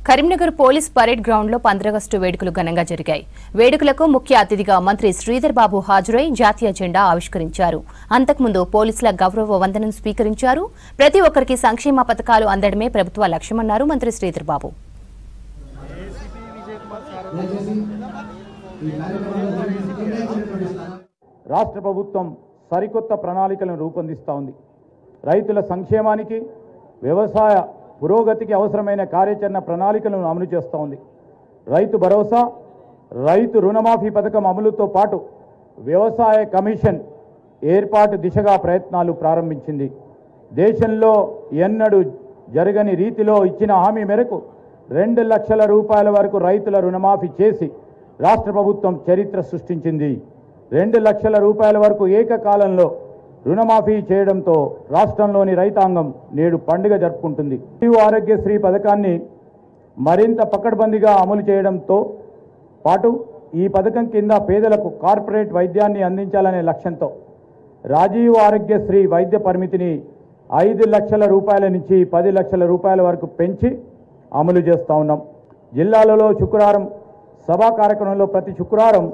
Karimnagar police parade ground లో 15 August వేడుకలు ఘనంగా జరిగాయి. వేడుకలకు ముఖ్య అతిథిగా మంత్రి శ్రీధర్ బాబు హాజరై జాతీయ జెండా ఆవిష్కరించారు. అంతకుముందు పోలీసుల గౌరవ వందనం స్వీకరించారు. ప్రతి ఒక్కరికి సంక్షేమ పథకాలు అందడమే ప్రభుత్వ లక్ష్యమన్నారు మంత్రి శ్రీధర్ బాబు. రాష్ట్ర ప్రభుత్వం సరికొత్త ప్రణాళికలను రూపొందిస్తోంది. రైతుల సంక్షేమానికి, వ్యవసాయ పురోగతికి అవసరమైన కార్యాచరణ ప్రణాళికలను అమలు చేస్తోంది. రైతు భరోసా, రైతు రుణమాఫీ పథకం అమలుతో పాటు వ్యవసాయ కమిషన్ ఏర్పాటు దిశగా ప్రయత్నాలు ప్రారంభించింది. దేశంలో ఎన్నడూ జరగని రీతిలో ఇచ్చిన హామీ మేరకు 2 లక్షల రూపాయల వరకు రైతుల రుణమాఫీ చేసి రాష్ట్ర ప్రభుత్వం చరిత్ర సృష్టించింది. 2 లక్షల రూపాయల వరకు ఏకకాలంలో రుణమాఫీ చేయడంతో రాష్ట్రంలోని రైతాంగం నేడు పండుగ జరుపుకుంటుంది. ఆరోగ్యశ్రీ పథకాన్ని మరింత పకడ్బందీగా అమలు చేయడంతో పాటు ఈ పథకం కింద పేదలకు కార్పొరేట్ వైద్యాన్ని అందించాలనే లక్ష్యంతో రాజీవ్ ఆరోగ్యశ్రీ వైద్య పరిమితిని 5 లక్షల రూపాయల నుంచి 10 లక్షల రూపాయల వరకు పెంచి అమలు చేస్తూ ఉన్నాం. జిల్లాలలో శుక్రవారం సభా కార్యక్రమంలో ప్రతి శుక్రవారం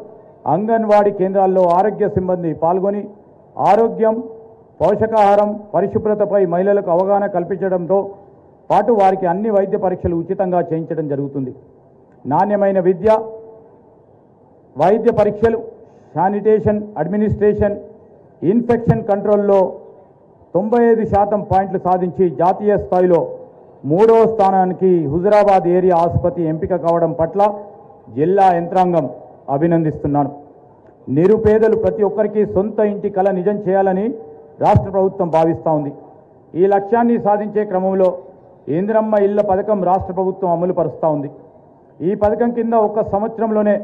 అంగన్వాడీ కేంద్రాల్లో ఆరోగ్య సిబ్బంది పాల్గొని ఆరోగ్యం, పోషకాహారం, పరిశుభ్రతపై మహిళలకు అవగాహన కల్పించడంతో పాటు వారికి అన్ని వైద్య పరీక్షలు ఉచితంగా చేయించడం జరుగుతుంది. నాణ్యమైన విద్య, వైద్య పరీక్షలు, శానిటేషన్, అడ్మినిస్ట్రేషన్, ఇన్ఫెక్షన్ కంట్రోల్లో 95% పాయింట్లు సాధించి జాతీయ స్థాయిలో 3వ స్థానానికి హుజురాబాద్ ఏరియా ఆసుపత్రి ఎంపిక కావడం పట్ల జిల్లా యంత్రాంగం అభినందిస్తున్నాను. నిరుపేదలు ప్రతి ఒక్కరికి సొంత ఇంటి కల నిజం చేయాలని రాష్ట్ర ప్రభుత్వం భావిస్తూ ఉంది. ఈ లక్ష్యాన్ని సాధించే క్రమంలో ఇందిరమ్మ ఇళ్ల పథకం రాష్ట్ర ప్రభుత్వం అమలు పరుస్తూ ఉంది. ఈ పథకం కింద ఒక సంవత్సరంలోనే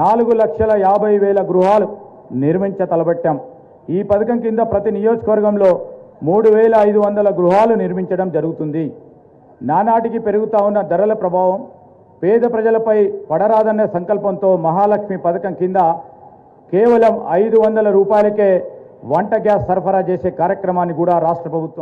4,50,000 గృహాలు నిర్మించ తలబెట్టాం. ఈ పథకం కింద ప్రతి నియోజకవర్గంలో 3,500 గృహాలు నిర్మించడం జరుగుతుంది. నానాటికి పెరుగుతూ ఉన్న ధరల ప్రభావం పేద ప్రజలపై పడరాదన్న సంకల్పంతో మహాలక్ష్మి పథకం కింద కేవలం 500 రూపాయలకే వంట గ్యాస్ సరఫరా చేసే కార్యక్రమాన్ని కూడా రాష్ట్ర ప్రభుత్వం